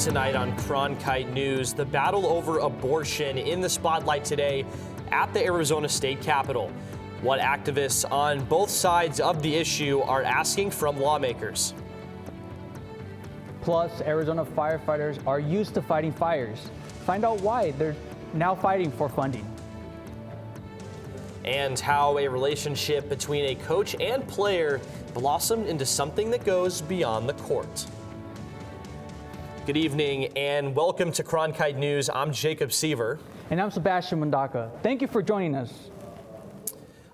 Tonight on Cronkite News, the battle over abortion in the spotlight today at the Arizona State Capitol. What activists on both sides of the issue are asking from lawmakers. Plus, Arizona firefighters are used to fighting fires. Find out why they're now fighting for funding. And how a relationship between a coach and player blossomed into something that goes beyond the court. Good evening and welcome to Cronkite News. I'm Jacob Seaver. And I'm Sebastian Mundaka. Thank you for joining us.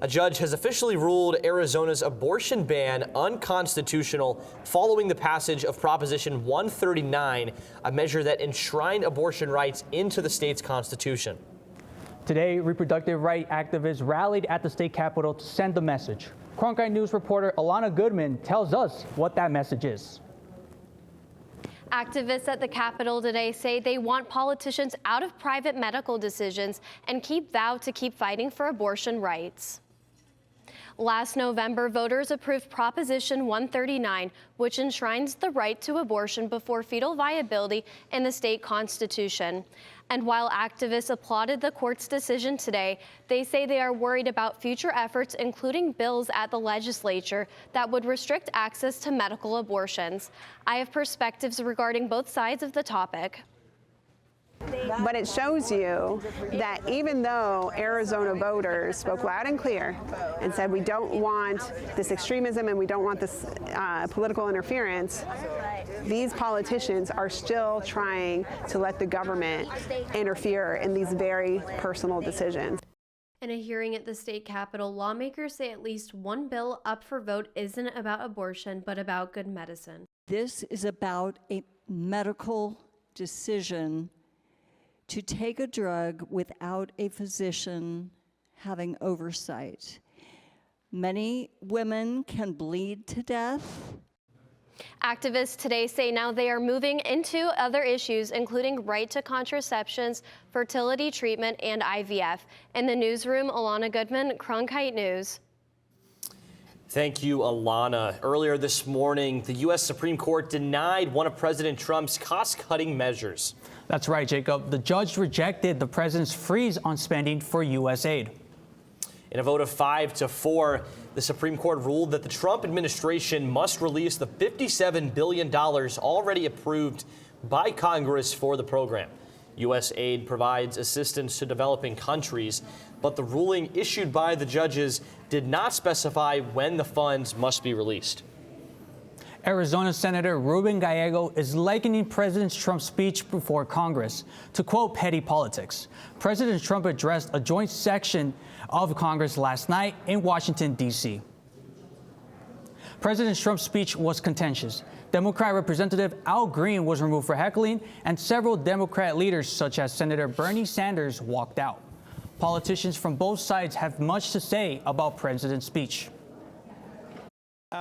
A judge has officially ruled Arizona's abortion ban unconstitutional following the passage of Proposition 139, a measure that enshrined abortion rights into the state's constitution. Today, reproductive right activists rallied at the state capitol to send the message. Cronkite News reporter Alana Goodman tells us what that message is. Activists at the Capitol today say they want politicians out of private medical decisions and vowed to keep fighting for abortion rights. Last November, voters approved Proposition 139, which enshrines the right to abortion before fetal viability in the state constitution. And while activists applauded the court's decision today, they say they are worried about future efforts, including bills at the legislature that would restrict access to medical abortions. I have perspectives regarding both sides of the topic. But it shows you that even though Arizona voters spoke loud and clear and said we don't want this extremism and we don't want this political interference, these politicians are still trying to let the government interfere in these very personal decisions. In a hearing at the state capitol, lawmakers say at least one bill up for vote isn't about abortion, but about good medicine. This is about a medical decision to take a drug without a physician having oversight. Many women can bleed to death. Activists today say now they are moving into other issues, including right to contraceptions, fertility treatment, and IVF. In the newsroom, Alana Goodman, Cronkite News. Thank you, Alana. Earlier this morning, the U.S. Supreme Court denied one of President Trump's cost-cutting measures. That's right, Jacob. The judge rejected the president's freeze on spending for U.S. aid. In a vote of 5-4, the Supreme Court ruled that the Trump administration must release the $57 billion already approved by Congress for the program. U.S. aid provides assistance to developing countries, but the ruling issued by the judges did not specify when the funds must be released. Arizona Senator Ruben Gallego is likening President Trump's speech before Congress to, quote, petty politics. President Trump addressed a joint session of Congress last night in Washington, D.C. President Trump's speech was contentious. Democrat Representative Al Green was removed for heckling, and several Democrat leaders, such as Senator Bernie Sanders, walked out. Politicians from both sides have much to say about President's speech.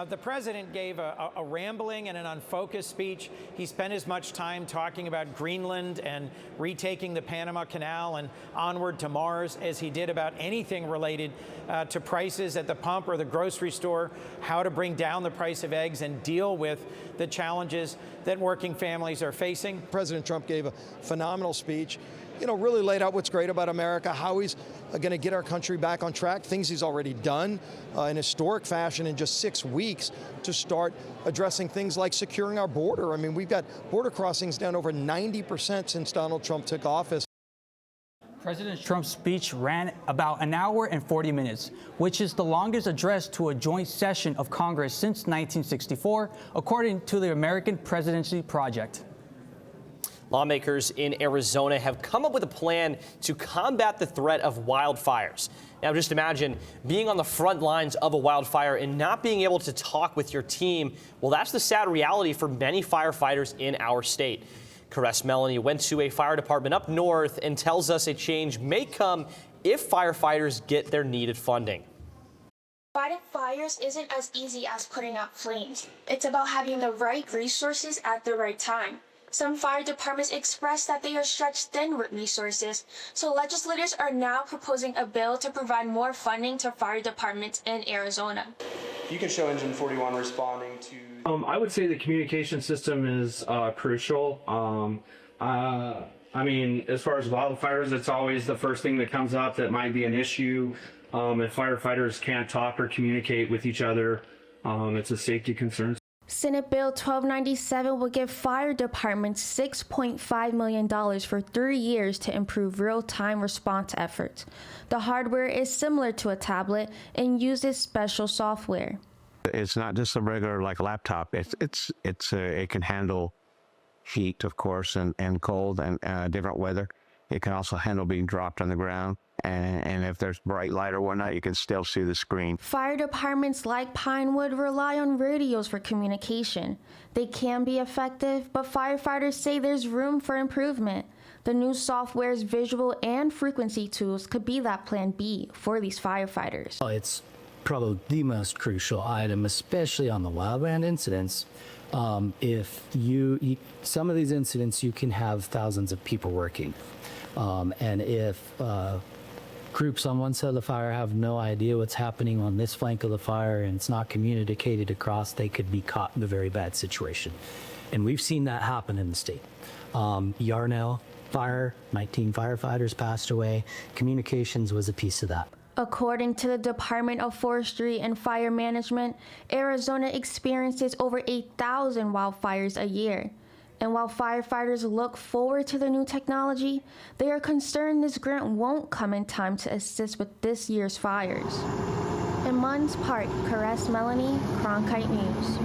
The president gave a rambling and an unfocused speech. He spent as much time talking about Greenland and retaking the Panama Canal and onward to Mars as he did about anything related to prices at the pump or the grocery store, how to bring down the price of eggs and deal with the challenges that working families are facing. President Trump gave a phenomenal speech. Really laid out what's great about America, how he's going to get our country back on track, things he's already done in historic fashion in just 6 weeks to start addressing things like securing our border. I mean, we've got border crossings down over 90% since Donald Trump took office. President Trump's speech ran about an hour and 40 minutes, which is the longest address to a joint session of Congress since 1964, according to the American Presidency Project. Lawmakers in Arizona have come up with a plan to combat the threat of wildfires. Now, just imagine being on the front lines of a wildfire and not being able to talk with your team. Well, that's the sad reality for many firefighters in our state. Caress Melanie went to a fire department up north and tells us a change may come if firefighters get their needed funding. Fighting fires isn't as easy as putting out flames. It's about having the right resources at the right time. Some fire departments express that they are stretched thin with resources, so legislators are now proposing a bill to provide more funding to fire departments in Arizona. You can show Engine 41 responding to I would say the communication system is crucial. I mean, as far as wildfires, it's always the first thing that comes up that might be an issue. If firefighters can't talk or communicate with each other, it's a safety concern. Senate Bill 1297 will give fire departments $6.5 million for 3 years to improve real-time response efforts. The hardware is similar to a tablet and uses special software. It's not just a regular laptop. It can handle heat, of course, and cold and different weather. It can also handle being dropped on the ground. And if there's bright light or whatnot, you can still see the screen. Fire departments like Pinewood rely on radios for communication. They can be effective, but firefighters say there's room for improvement. The new software's visual and frequency tools could be that plan B for these firefighters. It's probably the most crucial item, especially on the wildland incidents. If some of these incidents, you can have thousands of people working. And if groups on one side of the fire have no idea what's happening on this flank of the fire and it's not communicated across, they could be caught in a very bad situation. And we've seen that happen in the state. Yarnell fire, 19 firefighters passed away. Communications was a piece of that. According to the Department of Forestry and Fire Management, Arizona experiences over 8,000 wildfires a year. And while firefighters look forward to the new technology, they are concerned this grant won't come in time to assist with this year's fires. In Munns Park, Caress Melanie, Cronkite News.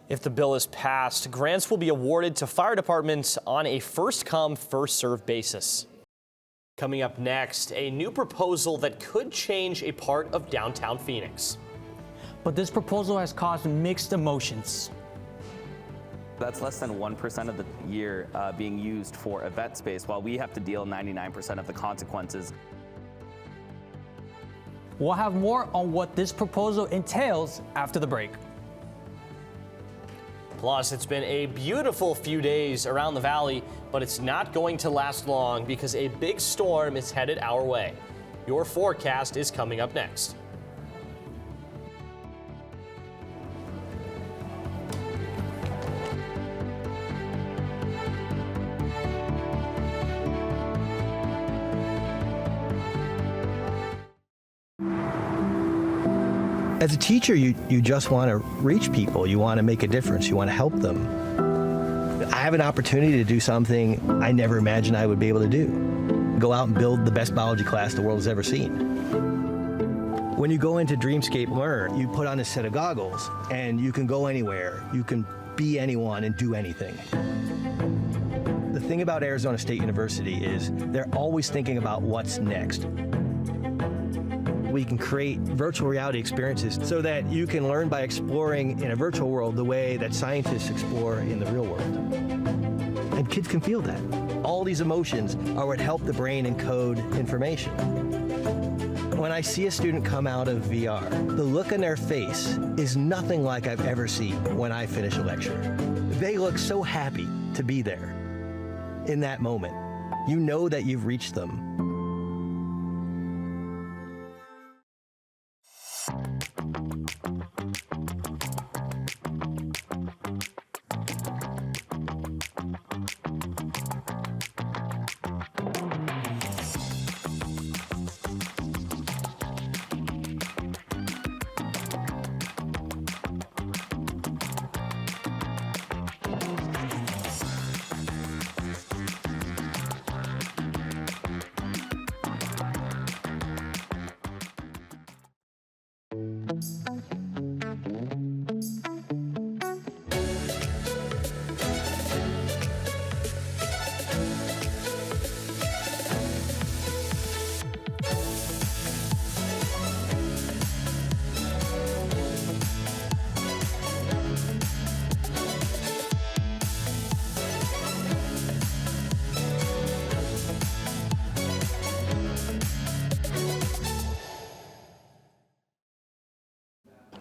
If the bill is passed, grants will be awarded to fire departments on a first-come, first-served basis. Coming up next, a new proposal that could change a part of downtown Phoenix. But this proposal has caused mixed emotions. That's less than 1% of the year being used for event space, while we have to deal 99% of the consequences. We'll have more on what this proposal entails after the break. Plus, it's been a beautiful few days around the valley, but it's not going to last long because a big storm is headed our way. Your forecast is coming up next. As a teacher, you just want to reach people. You want to make a difference. You want to help them. I have an opportunity to do something I never imagined I would be able to do. Go out and build the best biology class the world has ever seen. When you go into Dreamscape Learn, you put on a set of goggles and you can go anywhere. You can be anyone and do anything. The thing about Arizona State University is they're always thinking about what's next. We can create virtual reality experiences so that you can learn by exploring in a virtual world the way that scientists explore in the real world. And kids can feel that. All these emotions are what help the brain encode information. When I see a student come out of VR, the look on their face is nothing like I've ever seen when I finish a lecture. They look so happy to be there in that moment. You know that you've reached them.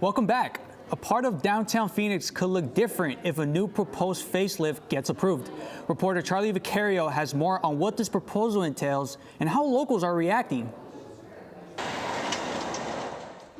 Welcome back. A part of downtown Phoenix could look different if a new proposed facelift gets approved. Reporter Charlie Vicario has more on what this proposal entails and how locals are reacting.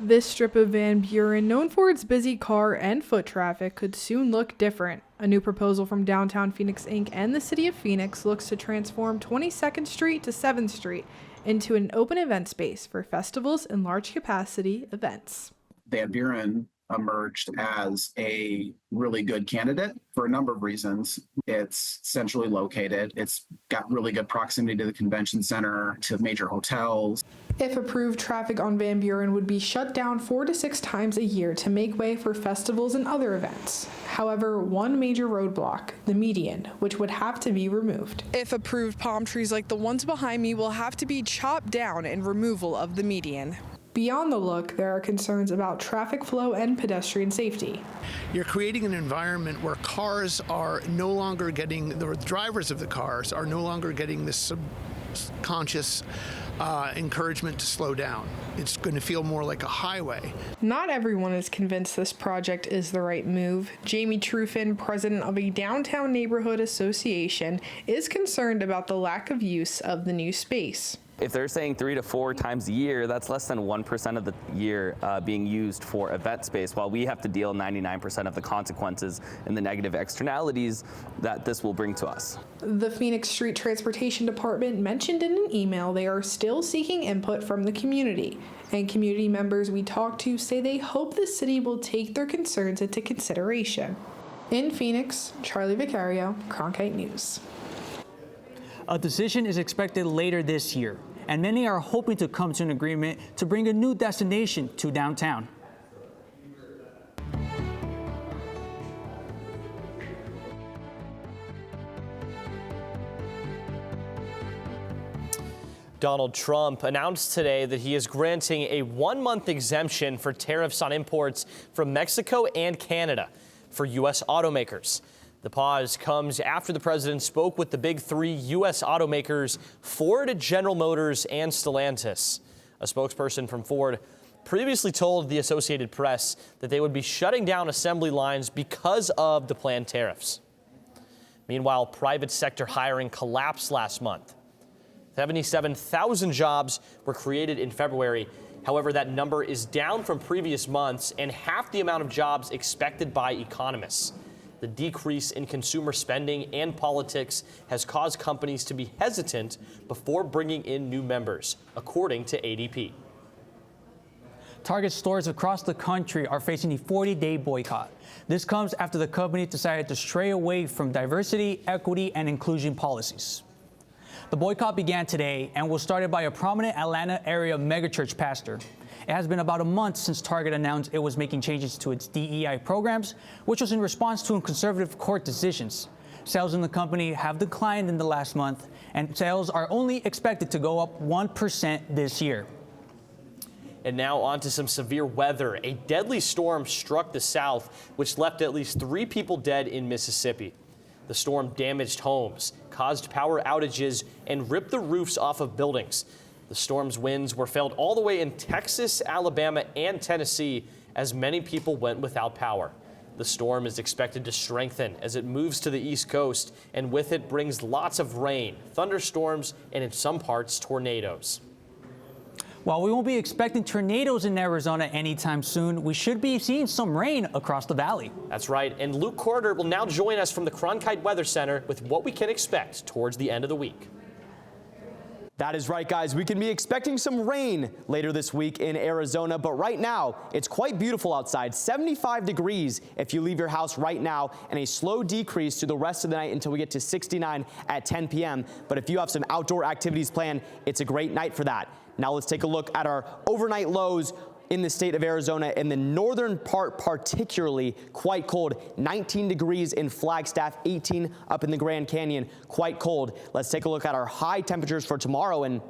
This strip of Van Buren, known for its busy car and foot traffic, could soon look different. A new proposal from Downtown Phoenix Inc. and the City of Phoenix looks to transform 22nd Street to 7th Street into an open event space for festivals and large capacity events. Van Buren emerged as a really good candidate for a number of reasons. It's centrally located. It's got really good proximity to the convention center, to major hotels. If approved, traffic on Van Buren would be shut down 4 to 6 times a year to make way for festivals and other events. However, one major roadblock, the median, which would have to be removed. If approved, palm trees like the ones behind me will have to be chopped down in removal of the median. Beyond the look, there are concerns about traffic flow and pedestrian safety. You're creating an environment where cars are no longer getting, the drivers of the cars are no longer getting this subconscious encouragement to slow down. It's going to feel more like a highway. Not everyone is convinced this project is the right move. Jamie Truffin, president of a downtown neighborhood association, is concerned about the lack of use of the new space. If they're saying 3 to 4 times a year, that's less than 1% of the year being used for event space, while we have to deal 99% of the consequences and the negative externalities that this will bring to us. The Phoenix Street Transportation Department mentioned in an email they are still seeking input from the community, and community members we talked to say they hope the city will take their concerns into consideration. In Phoenix, Charlie Vicario, Cronkite News. A decision is expected later this year, and many are hoping to come to an agreement to bring a new destination to downtown. Donald Trump announced today that he is granting a 1-month exemption for tariffs on imports from Mexico and Canada for U.S. automakers. The pause comes after the president spoke with the big 3 U.S. automakers, Ford, General Motors, and Stellantis. A spokesperson from Ford previously told the Associated Press that they would be shutting down assembly lines because of the planned tariffs. Meanwhile, private sector hiring collapsed last month. 77,000 jobs were created in February. However, that number is down from previous months and half the amount of jobs expected by economists. The decrease in consumer spending and politics has caused companies to be hesitant before bringing in new members, according to ADP. Target stores across the country are facing a 40-day boycott. This comes after the company decided to stray away from diversity, equity, and inclusion policies. The boycott began today and was started by a prominent Atlanta area megachurch pastor. It has been about a month since Target announced it was making changes to its DEI programs, which was in response to conservative court decisions. Sales in the company have declined in the last month, and sales are only expected to go up 1% this year. And now on to some severe weather. A deadly storm struck the south, which left at least 3 people dead in Mississippi. The storm damaged homes, caused power outages, and ripped the roofs off of buildings. The storm's winds were felt all the way in Texas, Alabama, and Tennessee as many people went without power. The storm is expected to strengthen as it moves to the East Coast, and with it brings lots of rain, thunderstorms, and in some parts, tornadoes. While we won't be expecting tornadoes in Arizona anytime soon, we should be seeing some rain across the valley. That's right, and Luke Carter will now join us from the Cronkite Weather Center with what we can expect towards the end of the week. That is right, guys. We can be expecting some rain later this week in Arizona, but right now it's quite beautiful outside. 75 degrees if you leave your house right now, and a slow decrease through the rest of the night until we get to 69 at 10 p.m. But if you have some outdoor activities planned, it's a great night for that. Now let's take a look at our overnight lows in the state of Arizona. In the northern part, particularly quite cold. 19 degrees in Flagstaff, 18 up in the Grand Canyon, quite cold. Let's take a look at our high temperatures for tomorrow, and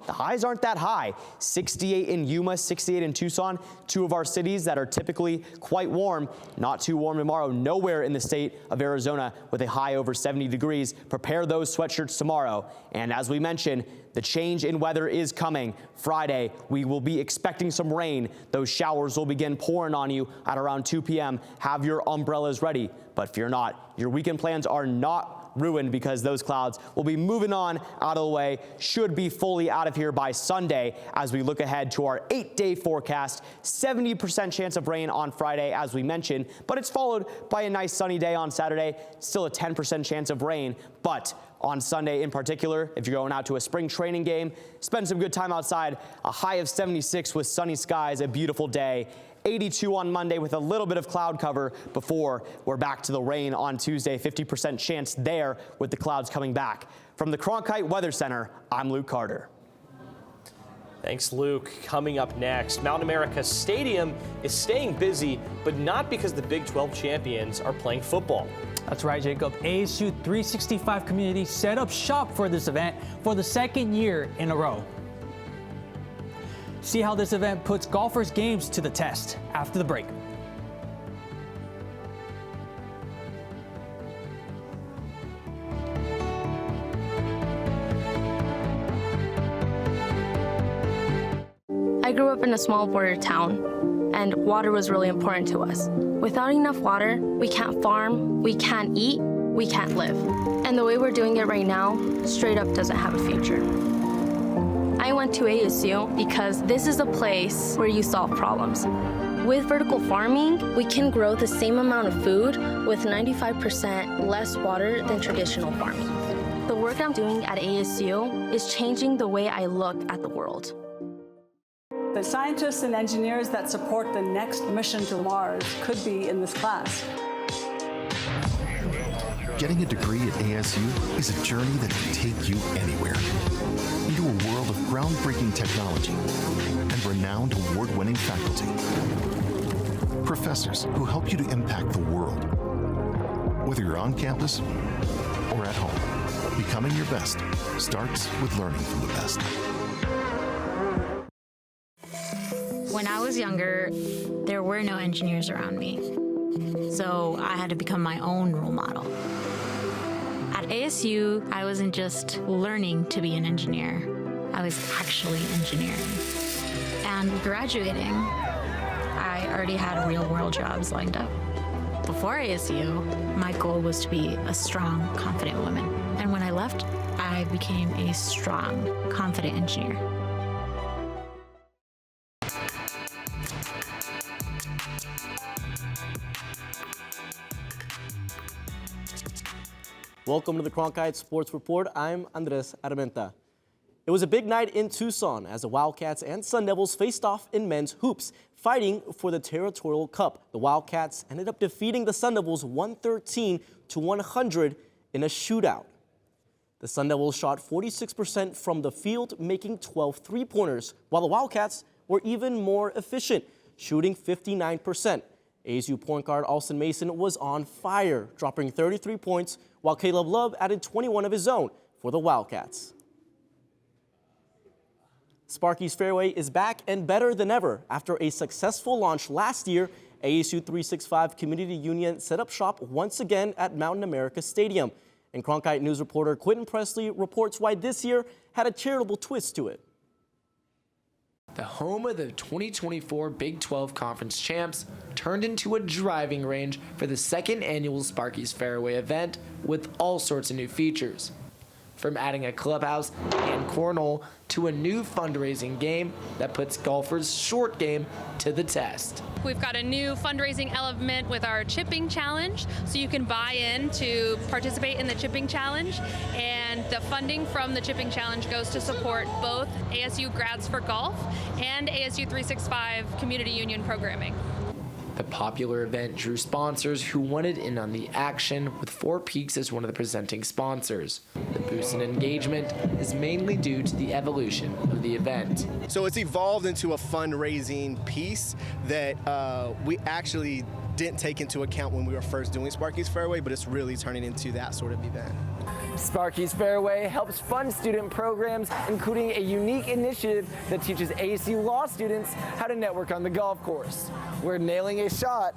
the highs aren't that high. 68 in Yuma, 68 in Tucson, 2 of our cities that are typically quite warm. Not too warm tomorrow, nowhere in the state of Arizona with a high over 70 degrees. Prepare those sweatshirts tomorrow. And as we mentioned, the change in weather is coming. Friday, we will be expecting some rain. Those showers will begin pouring on you at around 2 p.m. Have your umbrellas ready. But fear not, your weekend plans are not not ruined because those clouds will be moving on out of the way, should be fully out of here by Sunday as we look ahead to our 8-day forecast. 70% chance of rain on Friday, as we mentioned, but it's followed by a nice sunny day on Saturday. Still a 10% chance of rain, but on Sunday in particular, if you're going out to a spring training game, spend some good time outside. A high of 76 with sunny skies, a beautiful day. 82 on Monday with a little bit of cloud cover before we're back to the rain on Tuesday. 50% chance there with the clouds coming back. From the Cronkite Weather Center, I'm Luke Carter. Thanks, Luke. Coming up next, Mountain America Stadium is staying busy, but not because the Big 12 champions are playing football. That's right, Jacob. ASU 365 community set up shop for this event for the second year in a row. See how this event puts golfers' games to the test after the break. I grew up in a small border town, and water was really important to us. Without enough water, we can't farm, we can't eat, we can't live. And the way we're doing it right now, straight up doesn't have a future. I went to ASU because this is a place where you solve problems. With vertical farming, we can grow the same amount of food with 95% less water than traditional farming. The work I'm doing at ASU is changing the way I look at the world. The scientists and engineers that support the next mission to Mars could be in this class. Getting a degree at ASU is a journey that can take you anywhere. Into a world of groundbreaking technology and renowned award-winning faculty. Professors who help you to impact the world. Whether you're on campus or at home, becoming your best starts with learning from the best. When I was younger, there were no engineers around me, so I had to become my own role model. At ASU, I wasn't just learning to be an engineer, I was actually engineering. And graduating, I already had real-world jobs lined up. Before ASU, my goal was to be a strong, confident woman. And when I left, I became a strong, confident engineer. Welcome to the Cronkite Sports Report. I'm Andres Armenta. It was a big night in Tucson as the Wildcats and Sun Devils faced off in men's hoops, fighting for the Territorial Cup. The Wildcats ended up defeating the Sun Devils 113-100 in a shootout. The Sun Devils shot 46% from the field, making 12 three-pointers, while the Wildcats were even more efficient, shooting 59%. ASU point guard Alston Mason was on fire, dropping 33 points, while Caleb Love added 21 of his own for the Wildcats. Sparky's Fairway is back and better than ever. After a successful launch last year, ASU 365 Community Union set up shop once again at Mountain America Stadium. And Cronkite News reporter Quentin Presley reports why this year had a charitable twist to it. The home of the 2024 Big 12 Conference champs turned into a driving range for the second annual Sparky's Fairway event with all sorts of new features. From adding a clubhouse and cornhole to a new fundraising game that puts golfers' short game to the test. We've got a new fundraising element with our chipping challenge, so you can buy in to participate in the chipping challenge, and the funding from the chipping challenge goes to support both ASU Grads for Golf and ASU 365 Community Union programming. The popular event drew sponsors who wanted in on the action, with Four Peaks as one of the presenting sponsors. The boost in engagement is mainly due to the evolution of the event. So it's evolved into a fundraising piece that we actually didn't take into account when we were first doing Sparky's Fairway, but it's really turning into that sort of event. Sparky's Fairway helps fund student programs, including a unique initiative that teaches ASU law students how to network on the golf course, where nailing a shot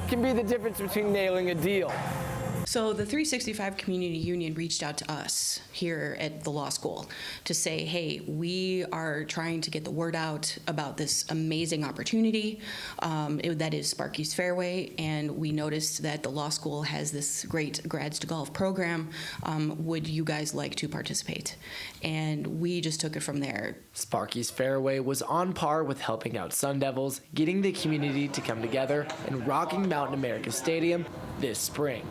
can be the difference between nailing a deal. So the 365 Community Union reached out to us here at the law school to say, hey, we are trying to get the word out about this amazing opportunity that is Sparky's Fairway, and we noticed that the law school has this great Grads to Golf program. Would you guys like to participate? And we just took it from there. Sparky's Fairway was on par with helping out Sun Devils, getting the community to come together, and rocking Mountain America Stadium this spring.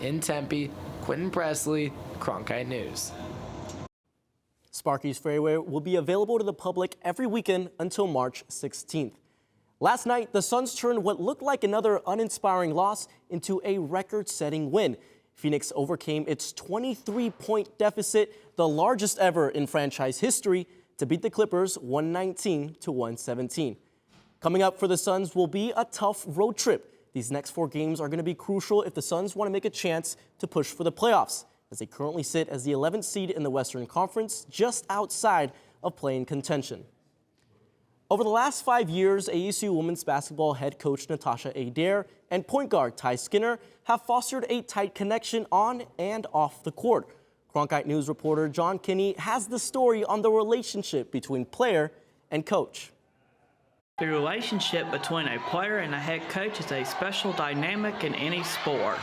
In Tempe, Quentin Presley, Cronkite News. Sparky's Fairway will be available to the public every weekend until March 16th. Last night, the Suns turned what looked like another uninspiring loss into a record-setting win. Phoenix overcame its 23-point deficit, the largest ever in franchise history, to beat the Clippers 119-117. Coming up for the Suns will be a tough road trip. These next 4 games are going to be crucial if the Suns want to make a chance to push for the playoffs, as they currently sit as the 11th seed in the Western Conference, just outside of play-in contention. Over the last 5 years, ASU women's basketball head coach Natasha Adair and point guard Ty Skinner have fostered a tight connection on and off the court. Cronkite News reporter John Kinney has the story on the relationship between player and coach. The relationship between a player and a head coach is a special dynamic in any sport.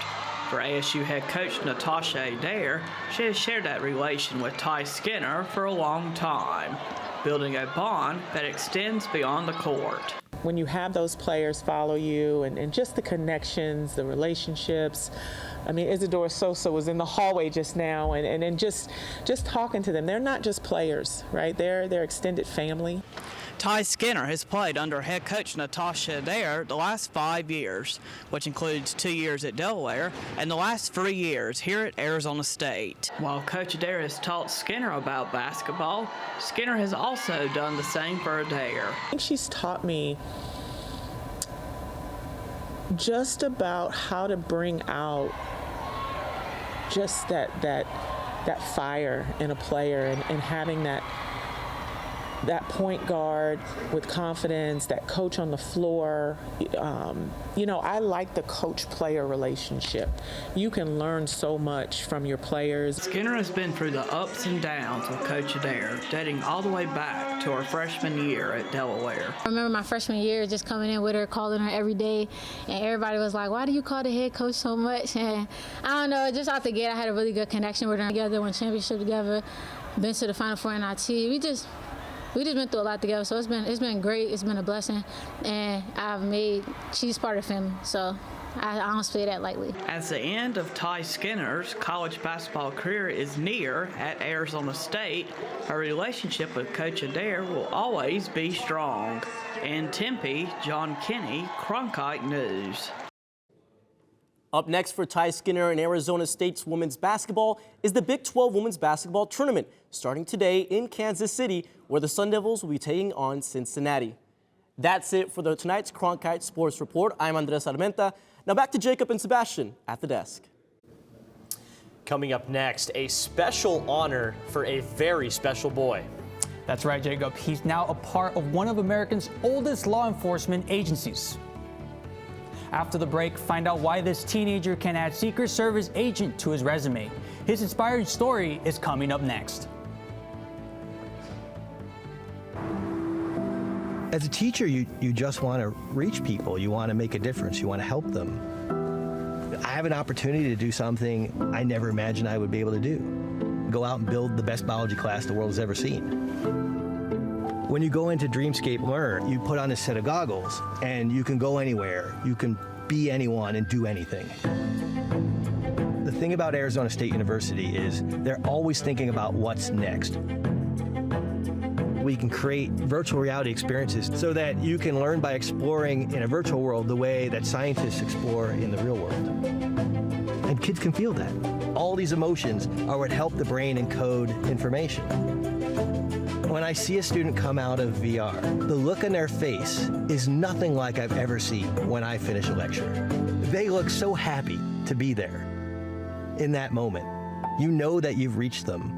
For ASU head coach Natasha Adair, she has shared that relation with Ty Skinner for a long time, building a bond that extends beyond the court. When you have those players follow you and just the connections, the relationships. I mean, Isadora Sosa was in the hallway just now and just talking to them. They're not just players, right? They're extended family. Ty Skinner has played under head coach Natasha Adair the last 5 years, which includes 2 years at Delaware and the last 3 years here at Arizona State. While Coach Adair has taught Skinner about basketball, Skinner has also done the same for Adair. I think she's taught me just about how to bring out just that fire in a player and having that point guard with confidence, that coach on the floor. I like the coach-player relationship. You can learn so much from your players. Skinner has been through the ups and downs with Coach Adair, dating all the way back to her freshman year at Delaware. I remember my freshman year just coming in with her, calling her every day, and everybody was like, why do you call the head coach so much? And I don't know, just out the gate, I had a really good connection with her. Together, won championship together, been to the Final Four in IT. We just been through a lot together, so it's been great. It's been a blessing, and she's part of the family, so I don't say that lightly. As the end of Ty Skinner's college basketball career is near at Arizona State, her relationship with Coach Adair will always be strong. In Tempe, John Kinney, Cronkite News. Up next for Ty Skinner and Arizona State's women's basketball is the Big 12 Women's Basketball Tournament, starting today in Kansas City, where the Sun Devils will be taking on Cincinnati. That's it for tonight's Cronkite Sports Report. I'm Andres Armenta. Now back to Jacob and Sebastian at the desk. Coming up next, a special honor for a very special boy. That's right, Jacob. He's now a part of one of America's oldest law enforcement agencies. After the break, find out why this teenager can add Secret Service agent to his resume. His inspiring story is coming up next. As a teacher, you just want to reach people. You want to make a difference. You want to help them. I have an opportunity to do something I never imagined I would be able to do. Go out and build the best biology class the world has ever seen. When you go into Dreamscape Learn, you put on a set of goggles and you can go anywhere. You can be anyone and do anything. The thing about Arizona State University is they're always thinking about what's next. We can create virtual reality experiences so that you can learn by exploring in a virtual world the way that scientists explore in the real world. And kids can feel that. All these emotions are what help the brain encode information. When I see a student come out of VR, the look on their face is nothing like I've ever seen when I finish a lecture. They look so happy to be there in that moment. You know that you've reached them.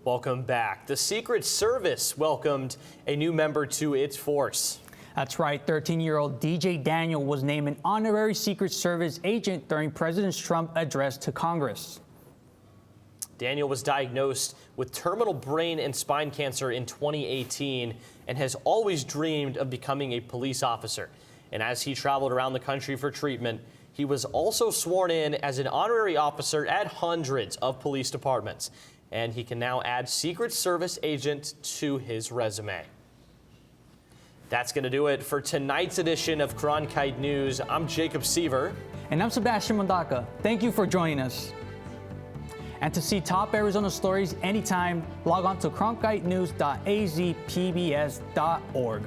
Welcome back. The Secret Service welcomed a new member to its force. That's right. 13-year-old DJ Daniel was named an honorary Secret Service agent during President Trump's address to Congress. Daniel was diagnosed with terminal brain and spine cancer in 2018 and has always dreamed of becoming a police officer. And as he traveled around the country for treatment, he was also sworn in as an honorary officer at hundreds of police departments. And he can now add Secret Service agent to his resume. That's going to do it for tonight's edition of Cronkite News. I'm Jacob Seaver. And I'm Sebastian Mondaka. Thank you for joining us. And to see top Arizona stories anytime, log on to cronkitenews.azpbs.org.